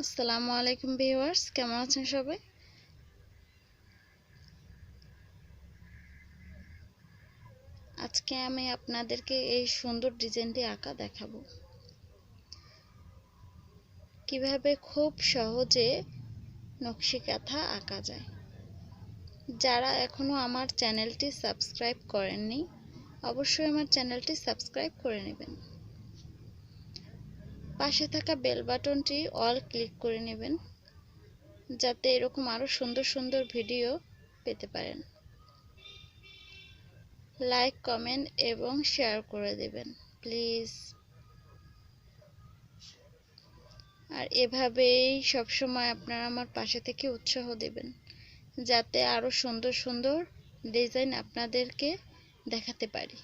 আসসালামু আলাইকুম ভিউয়ার্স, কেমন আছেন সবাই? আজকে আমি আপনাদেরকে এই সুন্দর ডিজাইনটি আঁকা দেখাবো। কিভাবে খুব সহজে নকশি কাঁথা আঁকা যায়। যারা এখনো আমার চ্যানেলটি সাবস্ক্রাইব করেননি, অবশ্যই আমার চ্যানেলটি সাবস্ক্রাইব করে নেবেন। পাশে থাকা বেল বাটনটি অল ক্লিক করে নেবেন, যাতে এরকম আরো সুন্দর সুন্দর ভিডিও পেতে পারেন। লাইক, কমেন্ট এবং শেয়ার করে দেবেন প্লিজ। আর এভাবেই সবসময় আপনারা আমার পাশে থেকে উৎসাহ দেবেন, যাতে আরো সুন্দর সুন্দর ডিজাইন আপনাদেরকে দেখাতে পারি।